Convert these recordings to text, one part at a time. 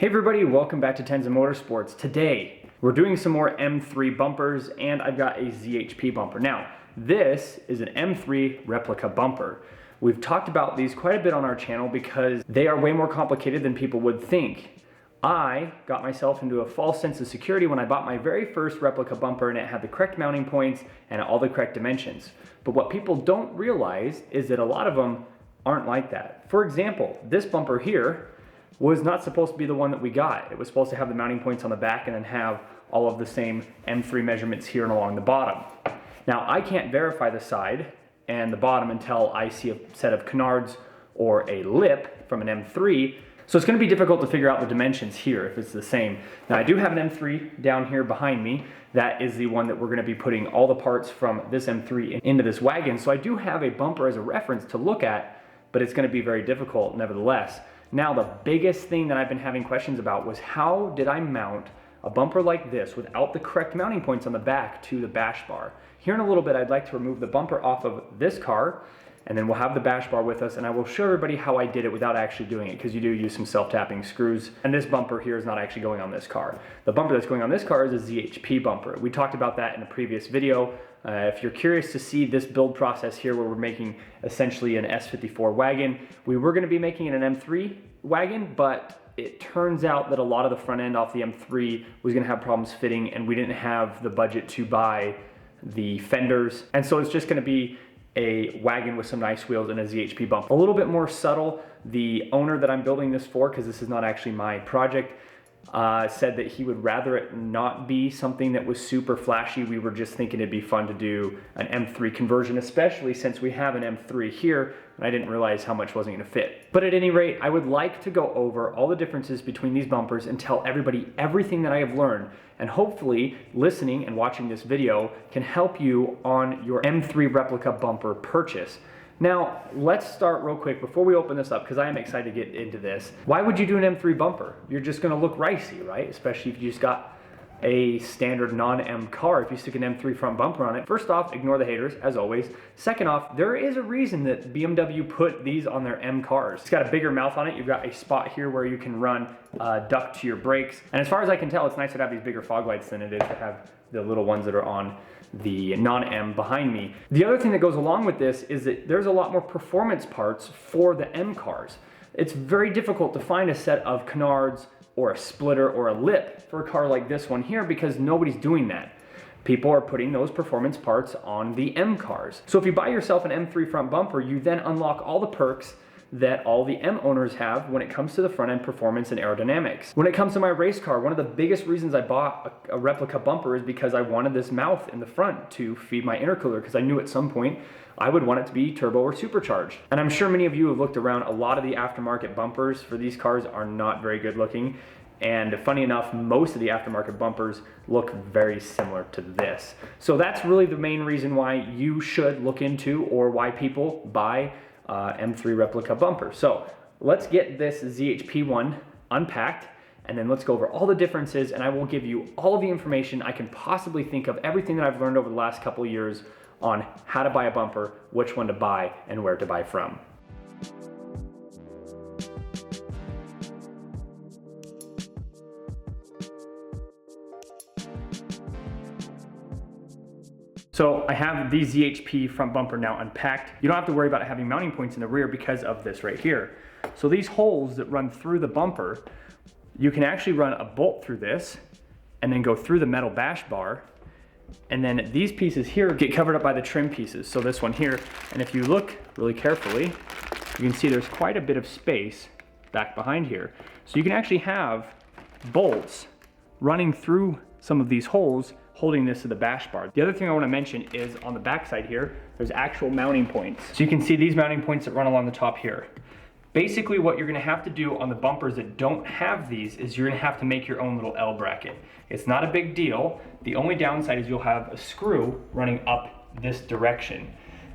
Hey everybody, welcome back to Tenza Motorsports. Today, we're doing some more M3 bumpers and I've got a ZHP bumper. Now, this is an M3 replica bumper. We've talked about these quite a bit on our channel because they are way more complicated than people would think. I got myself into a false sense of security when I bought my very first replica bumper and it had the correct mounting points and all the correct dimensions. But what people don't realize is that a lot of them aren't like that. For example, this bumper here was not supposed to be the one that we got. It was supposed to have the mounting points on the back and then have all of the same M3 measurements here and along the bottom. Now, I can't verify the side and the bottom until I see a set of canards or a lip from an M3, so it's going to be difficult to figure out the dimensions here if it's the same. Now, I do have an M3 down here behind me. That is the one that we're going to be putting all the parts from this M3 into this wagon, so I do have a bumper as a reference to look at, but it's going to be very difficult nevertheless. Now, the biggest thing that I've been having questions about was how did I mount a bumper like this without the correct mounting points on the back to the bash bar? Here in a little bit, I'd like to remove the bumper off of this car, and then we'll have the bash bar with us, and I will show everybody how I did it without actually doing it, because you do use some self-tapping screws, and this bumper here is not actually going on this car. The bumper that's going on this car is a ZHP bumper. We talked about that in a previous video. If you're curious to see this build process here where we're making essentially an S54 wagon, we were going to be making it an M3 wagon, but it turns out that a lot of the front end off the M3 was going to have problems fitting, and we didn't have the budget to buy the fenders, and so it's just going to be a wagon with some nice wheels and a ZHP bumper. A little bit more subtle. The owner that I'm building this for, because this is not actually my project, said that he would rather it not be something that was super flashy. We were just thinking it'd be fun to do an M3 conversion, especially since we have an M3 here, and I didn't realize how much wasn't gonna fit. But at any rate, I would like to go over all the differences between these bumpers and tell everybody everything that I have learned, and hopefully listening and watching this video can help you on your M3 replica bumper purchase. Now, let's start real quick before we open this up, because I am excited to get into this. Why would you do an M3 bumper? You're just gonna look ricey, right? Especially if you just got a standard non-M car. If you stick an M3 front bumper on it, first off, ignore the haters, as always. Second off, there is a reason that BMW put these on their M cars. It's got a bigger mouth on it. You've got a spot here where you can run duct to your brakes. And as far as I can tell, it's nicer to have these bigger fog lights than it is to have the little ones that are on the non-M behind me. The other thing that goes along with this is that there's a lot more performance parts for the M cars. It's very difficult to find a set of canards or a splitter or a lip for a car like this one here because nobody's doing that. People are putting those performance parts on the M cars. So if you buy yourself an M3 front bumper, you then unlock all the perks that all the M owners have when it comes to the front end performance and aerodynamics. When it comes to my race car, one of the biggest reasons I bought a replica bumper is because I wanted this mouth in the front to feed my intercooler, because I knew at some point I would want it to be turbo or supercharged. And I'm sure many of you have looked around. A lot of the aftermarket bumpers for these cars are not very good looking. And funny enough, most of the aftermarket bumpers look very similar to this. So that's really the main reason why you should look into, or why people buy M3 replica bumper. So let's get this ZHP one unpacked, and then let's go over all the differences, and I will give you all the information I can possibly think of, everything that I've learned over the last couple of years on how to buy a bumper, which one to buy, and where to buy from. So I have the ZHP front bumper now unpacked. You don't have to worry about having mounting points in the rear because of this right here. So these holes that run through the bumper, you can actually run a bolt through this and then go through the metal bash bar. And then these pieces here get covered up by the trim pieces. So this one here, and if you look really carefully, you can see there's quite a bit of space back behind here. So you can actually have bolts running through some of these holes holding this to the bash bar. The other thing I want to mention is on the back side here, there's actual mounting points. So you can see these mounting points that run along the top here. Basically what you're going to have to do on the bumpers that don't have these is you're going to have to make your own little L bracket. It's not a big deal. The only downside is you'll have a screw running up this direction.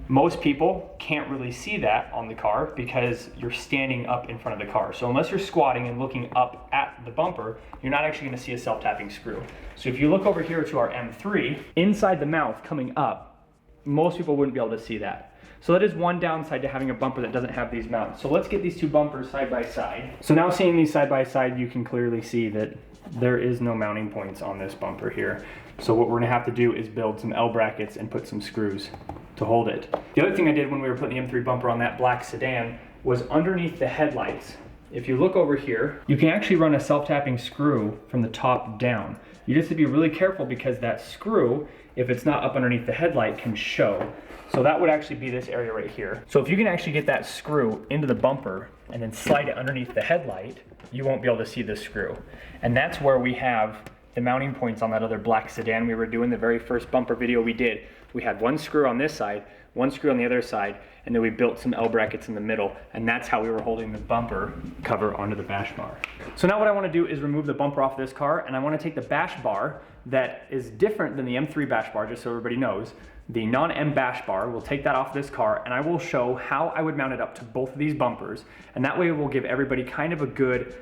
Most people can't really see that on the car because you're standing up in front of the car. So unless you're squatting and looking up at the bumper, you're not actually gonna see a self-tapping screw. So if you look over here to our M3, inside the mouth coming up, most people wouldn't be able to see that. So that is one downside to having a bumper that doesn't have these mounts. So let's get these two bumpers side by side. So now seeing these side by side, you can clearly see that there is no mounting points on this bumper here. So what we're gonna have to do is build some L brackets and put some screws to hold it. The other thing I did when we were putting the M3 bumper on that black sedan was underneath the headlights. If you look over here, you can actually run a self-tapping screw from the top down. You just have to be really careful because that screw, if it's not up underneath the headlight, can show. So that would actually be this area right here. So if you can actually get that screw into the bumper and then slide it underneath the headlight, you won't be able to see the screw. And that's where we have the mounting points on that other black sedan we were doing, the very first bumper video we did. We had one screw on this side, one screw on the other side, and then we built some L brackets in the middle, and that's how we were holding the bumper cover onto the bash bar. So now what I want to do is remove the bumper off this car, and I want to take the bash bar that is different than the M3 bash bar, just so everybody knows. The non-M bash bar, we'll take that off this car, and I will show how I would mount it up to both of these bumpers, and that way we'll give everybody kind of a good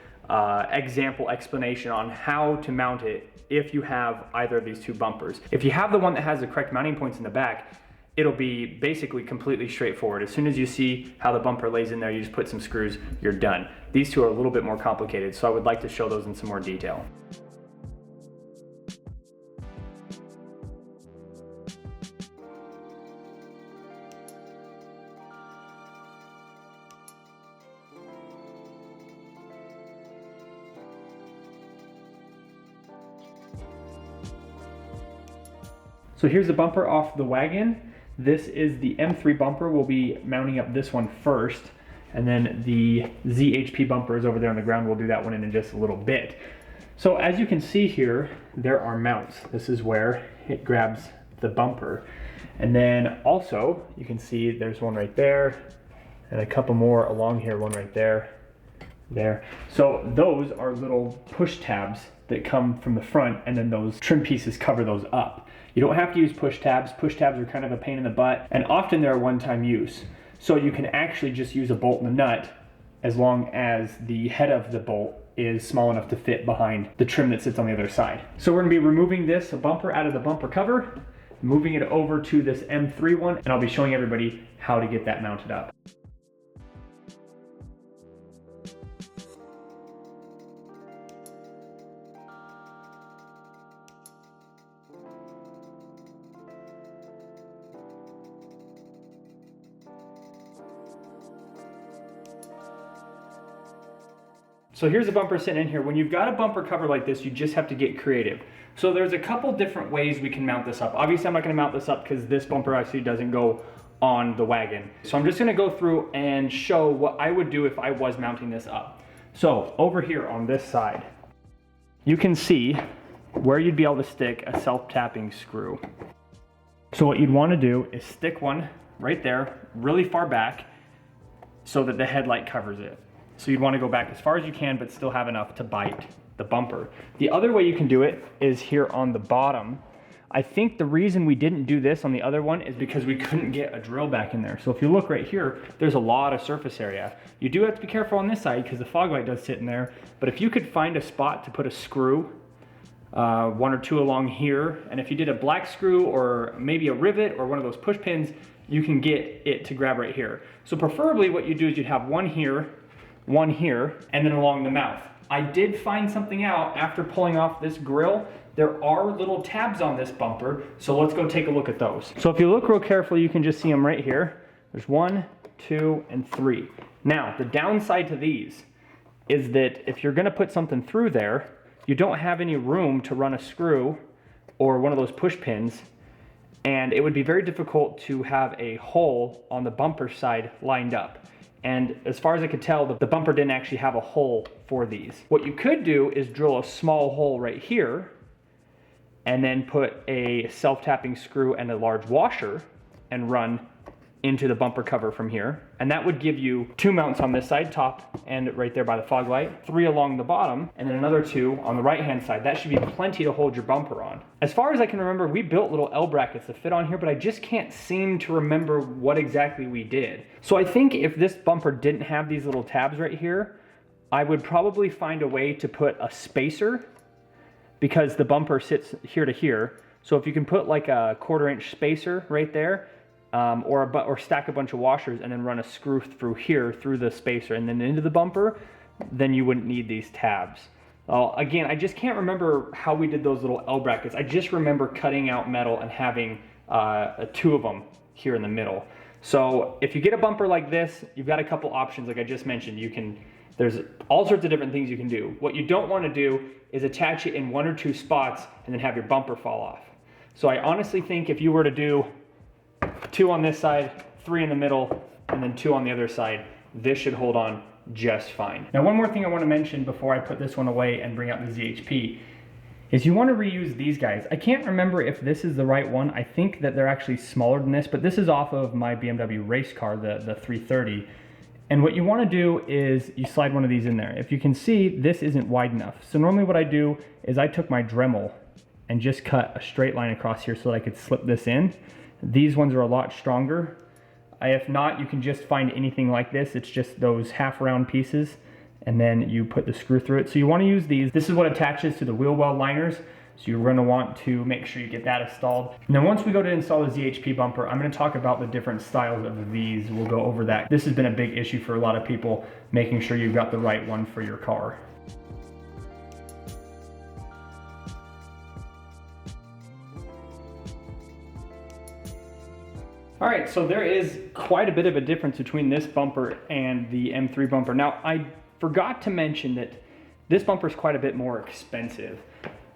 example explanation on how to mount it if you have either of these two bumpers. If you have the one that has the correct mounting points in the back, it'll be basically completely straightforward. As soon as you see how the bumper lays in there, you just put some screws, you're done. These two are a little bit more complicated, so I would like to show those in some more detail. So here's the bumper off the wagon. This is the M3 bumper. We'll be mounting up this one first, and then the ZHP bumper is over there on the ground. We'll do that one in just a little bit. So as you can see here, there are mounts. This is where it grabs the bumper. And then also, you can see there's one right there, and a couple more along here, one right there, there. So those are little push tabs that come from the front, and then those trim pieces cover those up. You don't have to use push tabs. Push tabs are kind of a pain in the butt, and often they're one-time use. So you can actually just use a bolt and a nut as long as the head of the bolt is small enough to fit behind the trim that sits on the other side. So we're gonna be removing this bumper out of the bumper cover, moving it over to this M3 one, and I'll be showing everybody how to get that mounted up. So here's the bumper sitting in here. When you've got a bumper cover like this, you just have to get creative. So there's a couple different ways we can mount this up. Obviously, I'm not gonna mount this up because this bumper actually doesn't go on the wagon. So I'm just gonna go through and show what I would do if I was mounting this up. So over here on this side, you can see where you'd be able to stick a self-tapping screw. So what you'd wanna do is stick one right there, really far back, so that the headlight covers it. So you'd want to go back as far as you can, but still have enough to bite the bumper. The other way you can do it is here on the bottom. I think the reason we didn't do this on the other one is because we couldn't get a drill back in there. So if you look right here, there's a lot of surface area. You do have to be careful on this side because the fog light does sit in there, but if you could find a spot to put a screw, one or two along here, and if you did a black screw or maybe a rivet or one of those push pins, you can get it to grab right here. So preferably what you do is you'd have one here, and then along the mouth. I did find something out after pulling off this grill. There are little tabs on this bumper, so let's go take a look at those. So if you look real carefully, you can just see them right here. There's 1, 2, and 3. Now, the downside to these is that if you're gonna put something through there, you don't have any room to run a screw or one of those push pins, and it would be very difficult to have a hole on the bumper side lined up. And as far as I could tell, the bumper didn't actually have a hole for these. What you could do is drill a small hole right here and then put a self-tapping screw and a large washer and run into the bumper cover from here. And that would give you 2 mounts on this side, top and right there by the fog light, 3 along the bottom, and then another 2 on the right-hand side. That should be plenty to hold your bumper on. As far as I can remember, we built little L brackets to fit on here, but I just can't seem to remember what exactly we did. So I think if this bumper didn't have these little tabs right here, I would probably find a way to put a spacer because the bumper sits here to here. So if you can put like a 1/4 inch spacer right there, or stack a bunch of washers and then run a screw through here, through the spacer and then into the bumper, then you wouldn't need these tabs. Again, I just can't remember how we did those little L brackets. I just remember cutting out metal and having two of them here in the middle. So if you get a bumper like this, you've got a couple options like I just mentioned. There's all sorts of different things you can do. What you don't want to do is attach it in one or two spots and then have your bumper fall off. So I honestly think if you were to do 2 on this side, 3 in the middle, and then 2 on the other side, this should hold on just fine. Now, one more thing I want to mention before I put this one away and bring out the ZHP is you want to reuse these guys. I can't remember if this is the right one. I think that they're actually smaller than this, but this is off of my BMW race car, the 330. And what you want to do is you slide one of these in there. If you can see, this isn't wide enough. So normally what I do is I took my Dremel and just cut a straight line across here so that I could slip this in. These ones are a lot stronger. If not, you can just find anything like this. It's just those half round pieces and then you put the screw through it. So you want to use these. This is what attaches to the wheel well liners. So you're going to want to make sure you get that installed. And then once we go to install the ZHP bumper, I'm going to talk about the different styles of these. We'll go over that. This has been a big issue for a lot of people, making sure you've got the right one for your car. All right, so there is quite a bit of a difference between this bumper and the M3 bumper. Now, I forgot to mention that this bumper is quite a bit more expensive.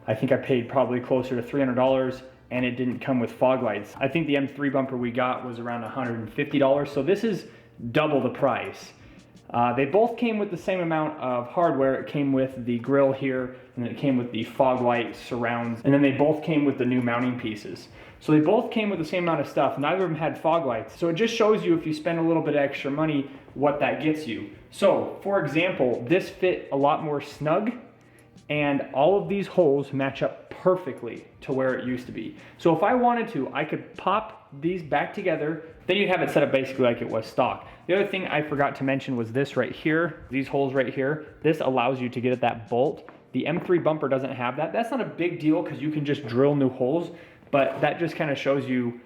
I think I paid probably closer to $300 and it didn't come with fog lights. I think the M3 bumper we got was around $150, so this is double the price. They both came with the same amount of hardware. It came with the grille here, and then it came with the fog light surrounds, and then they both came with the new mounting pieces. So they both came with the same amount of stuff. Neither of them had fog lights. So it just shows you if you spend a little bit extra money, what that gets you. So for example, this fit a lot more snug, and all of these holes match up perfectly to where it used to be. So if I wanted to, I could pop these back together, then you'd have it set up basically like it was stock. The other thing I forgot to mention was this right here, these holes right here. This allows you to get at that bolt. The M3 bumper doesn't have that. That's not a big deal because you can just drill new holes, but that just kind of shows you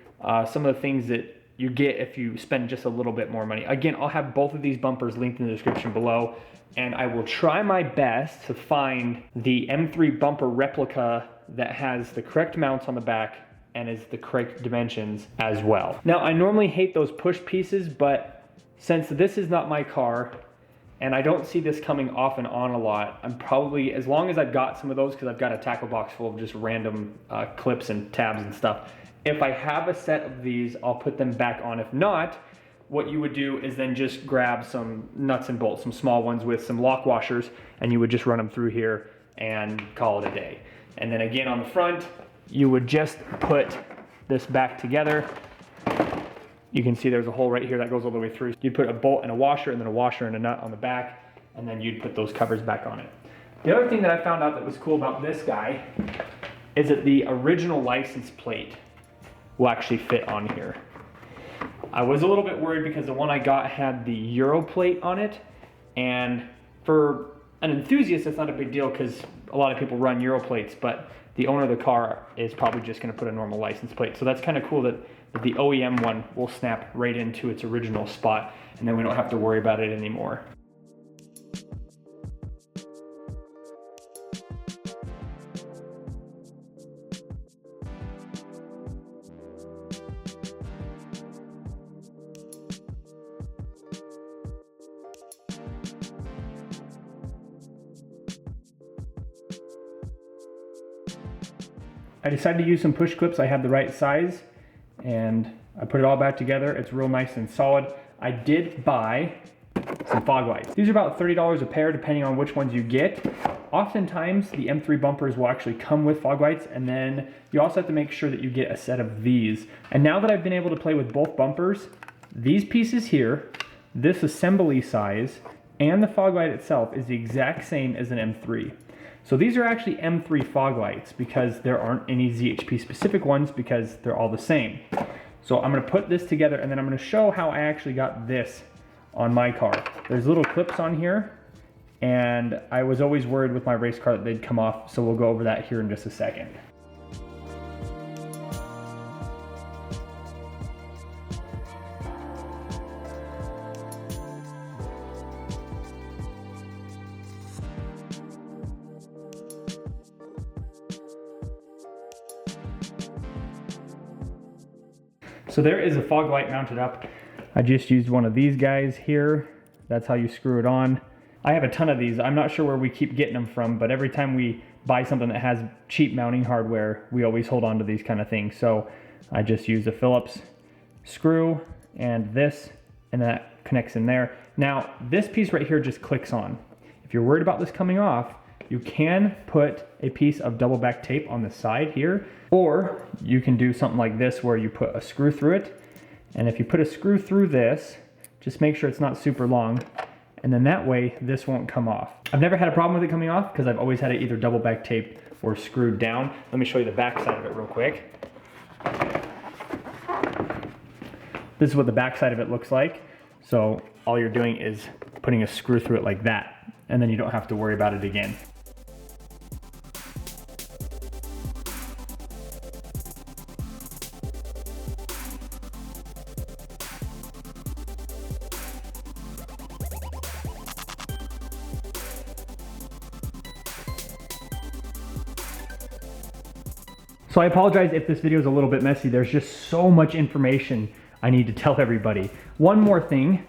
some of the things that you get if you spend just a little bit more money. Again, I'll have both of these bumpers linked in the description below, and I will try my best to find the M3 bumper replica that has the correct mounts on the back and is the correct dimensions as well. Now, I normally hate those push pieces, but since this is not my car and I don't see this coming off and on a lot, I'm probably, as long as I've got some of those, because I've got a tackle box full of just random clips and tabs and stuff, if I have a set of these, I'll put them back on. If not, what you would do is then just grab some nuts and bolts, some small ones with some lock washers, and you would just run them through here and call it a day. And then again on the front, you would just put this back together. You can see there's a hole right here that goes all the way through. You'd put a bolt and a washer, and then a washer and a nut on the back, and then you'd put those covers back on it. The other thing that I found out that was cool about this guy is that the original license plate will actually fit on here. I was a little bit worried because the one I got had the Euro plate on it, and for an enthusiast, it's not a big deal because a lot of people run Euro plates, but the owner of the car is probably just going to put a normal license plate. So that's kind of cool that the OEM one will snap right into its original spot, and then we don't have to worry about it anymore. I decided to use some push clips. I had the right size and I put it all back together. It's real nice and solid. I did buy some fog lights. These are about $30 a pair depending on which ones you get. Oftentimes the M3 bumpers will actually come with fog lights, and then you also have to make sure that you get a set of these. And now that I've been able to play with both bumpers, these pieces here, this assembly size, and the fog light itself is the exact same as an M3. So these are actually M3 fog lights because there aren't any ZHP specific ones because they're all the same. So I'm going to put this together, and then I'm going to show how I actually got this on my car. There's little clips on here, and I was always worried with my race car that they'd come off, so we'll go over that here in just a second. So there is a fog light mounted up. I just used one of these guys here. That's how you screw it on. I have a ton of these. I'm not sure where we keep getting them from, but every time we buy something that has cheap mounting hardware, we always hold on to these kind of things. So I just use a Phillips screw and this, and that connects in there. Now, this piece right here just clicks on. If you're worried about this coming off, you can put a piece of double back tape on the side here, or you can do something like this where you put a screw through it. And if you put a screw through this, just make sure it's not super long, and then that way this won't come off. I've never had a problem with it coming off because I've always had it either double back taped or screwed down. Let me show you the back side of it real quick. This is what the back side of it looks like. So all you're doing is putting a screw through it like that, and then you don't have to worry about it again. So I apologize if this video is a little bit messy. There's just so much information I need to tell everybody. One more thing,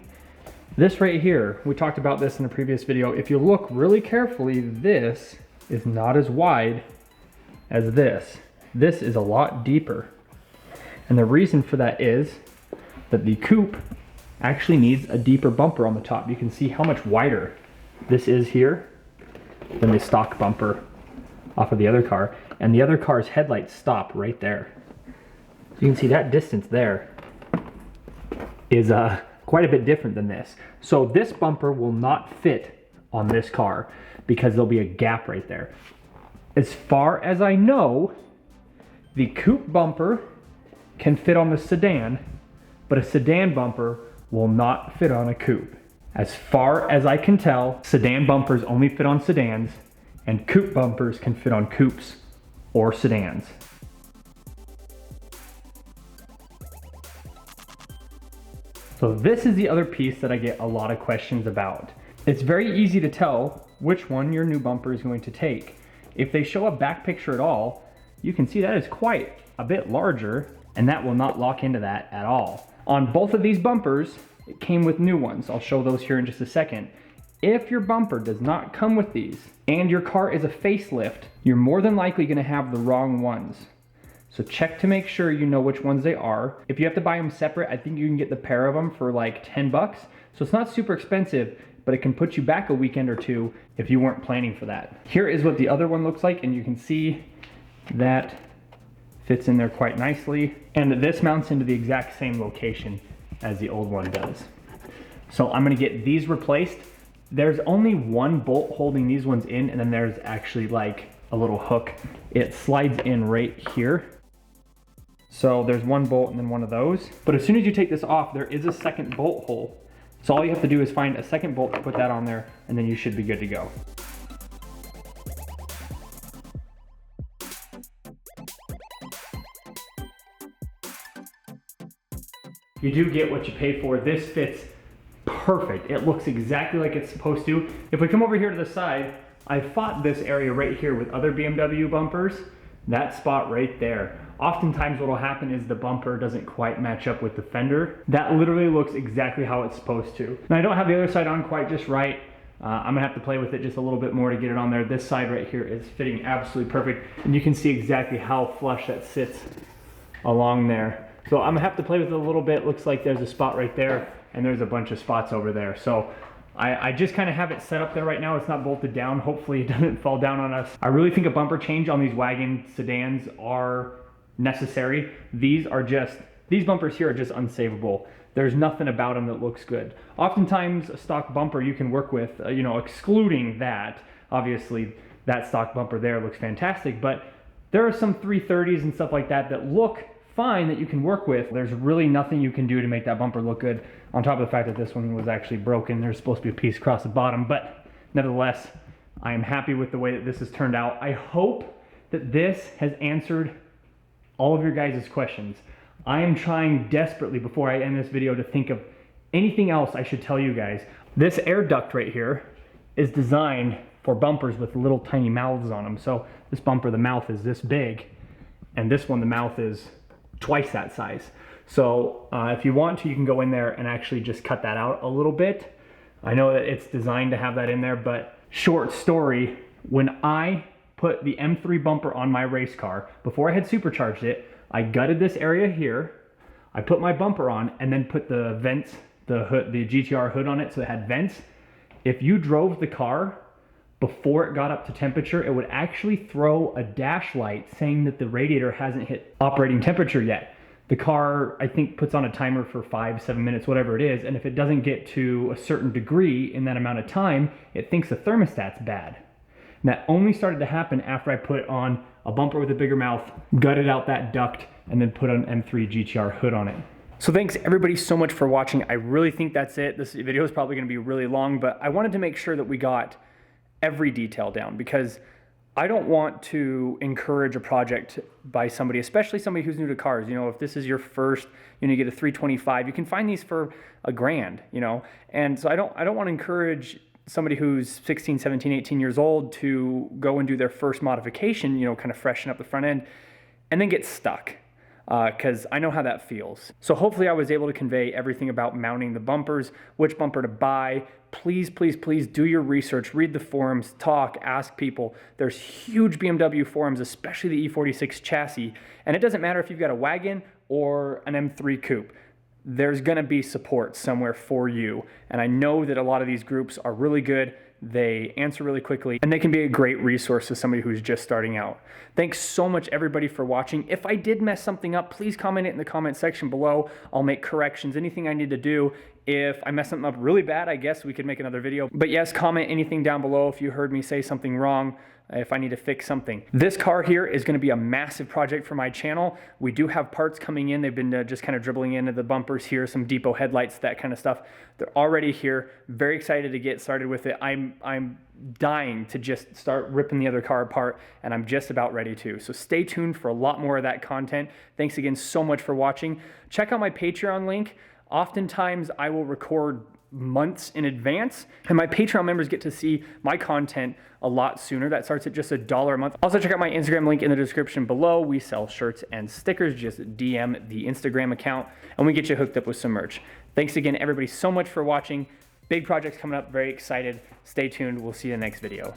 this right here, we talked about this in a previous video. If you look really carefully, this is not as wide as this. This is a lot deeper. And the reason for that is that the coupe actually needs a deeper bumper on the top. You can see how much wider this is here than the stock bumper off of the other car. And the other car's headlights stop right there. So you can see that distance there is quite a bit different than this. So this bumper will not fit on this car because there'll be a gap right there. As far as I know, the coupe bumper can fit on the sedan, but a sedan bumper will not fit on a coupe. As far as I can tell, sedan bumpers only fit on sedans, and coupe bumpers can fit on coupes or sedans. So this is the other piece that I get a lot of questions about. It's very easy to tell which one your new bumper is going to take. If they show a back picture at all, you can see that is quite a bit larger, and that will not lock into that at all. On both of these bumpers, it came with new ones. I'll show those here in just a second. If your bumper does not come with these, and your car is a facelift, you're more than likely gonna have the wrong ones. So check to make sure you know which ones they are. If you have to buy them separate, I think you can get the pair of them for like 10 bucks. So it's not super expensive, but it can put you back a weekend or two if you weren't planning for that. Here is what the other one looks like, and you can see that fits in there quite nicely. And this mounts into the exact same location as the old one does. So I'm gonna get these replaced. There's only one bolt holding these ones in, and then there's actually like a little hook. It slides in right here. So there's one bolt and then one of those. But as soon as you take this off, there is a second bolt hole. So all you have to do is find a second bolt to put that on there, and then you should be good to go. You do get what you pay for. This fits perfect. It looks exactly like it's supposed to. If we come over here to the side, I fought this area right here with other BMW bumpers. That spot right there. Oftentimes what will happen is the bumper doesn't quite match up with the fender. That literally looks exactly how it's supposed to. Now I don't have the other side on quite just right. I'm gonna have to play with it just a little bit more to get it on there. This side right here is fitting absolutely perfect, and you can see exactly how flush that sits along there. So I'm gonna have to play with it a little bit. Looks like there's a spot right there, and there's a bunch of spots over there. So I just kind of have it set up there right now. It's not bolted down. Hopefully it doesn't fall down on us. I really think a bumper change on these wagon sedans are necessary. These bumpers here are just unsavable. There's nothing about them that looks good. Oftentimes a stock bumper you can work with, excluding that. Obviously that stock bumper there looks fantastic, but there are some 330s and stuff like that that look fine that you can work with. There's really nothing you can do to make that bumper look good, on top of the fact that this one was actually broken. There's supposed to be a piece across the bottom, but nevertheless, I am happy with the way that this has turned out. I hope that this has answered all of your guys' questions. I am trying desperately before I end this video to think of anything else I should tell you guys. This air duct right here is designed for bumpers with little tiny mouths on them. So this bumper, the mouth is this big, and this one, the mouth is twice that size. So if you want to, you can go in there and actually just cut that out a little bit. I know that it's designed to have that in there, but short story, when I put the M3 bumper on my race car, before I had supercharged it, I gutted this area here, I put my bumper on, and then put the vents, the hood, the GTR hood on it, so it had vents. If you drove the car before it got up to temperature, it would actually throw a dash light saying that the radiator hasn't hit operating temperature yet. The car, I think, puts on a timer for 5-7 minutes, whatever it is, and if it doesn't get to a certain degree in that amount of time, it thinks the thermostat's bad. And that only started to happen after I put on a bumper with a bigger mouth, gutted out that duct, and then put an M3 GTR hood on it. So thanks everybody so much for watching. I really think that's it. This video is probably gonna be really long, but I wanted to make sure that we got every detail down, because I don't want to encourage a project by somebody, especially somebody who's new to cars. You know, if this is your first, you get a 325, you can find these for $1,000, And so I don't want to encourage somebody who's 16, 17, 18 years old to go and do their first modification, kind of freshen up the front end and then get stuck. Because I know how that feels. So hopefully I was able to convey everything about mounting the bumpers, which bumper to buy. Please, please, please do your research, read the forums, talk, ask people. There's huge BMW forums, especially the E46 chassis. And it doesn't matter if you've got a wagon or an M3 coupe. There's gonna be support somewhere for you. And I know that a lot of these groups are really good. They answer really quickly, and they can be a great resource to somebody who's just starting out. Thanks so much everybody for watching. If I did mess something up, please comment it in the comment section below. I'll make corrections, anything I need to do. If I mess something up really bad, I guess we could make another video. But yes, comment anything down below if you heard me say something wrong, if I need to fix something. This car here is gonna be a massive project for my channel. We do have parts coming in. They've been just kind of dribbling into the bumpers here, some depot headlights, that kind of stuff. They're already here. Very excited to get started with it. I'm dying to just start ripping the other car apart, and I'm just about ready to. So stay tuned for a lot more of that content. Thanks again so much for watching. Check out my Patreon link. Oftentimes I will record months in advance, and my Patreon members get to see my content a lot sooner. That starts at just $1 a month. Also check out my Instagram link in the description below. We sell shirts and stickers. Just DM the Instagram account and we get you hooked up with some merch. Thanks again everybody so much for watching. Big projects coming up, very excited. Stay tuned. We'll see you in the next video.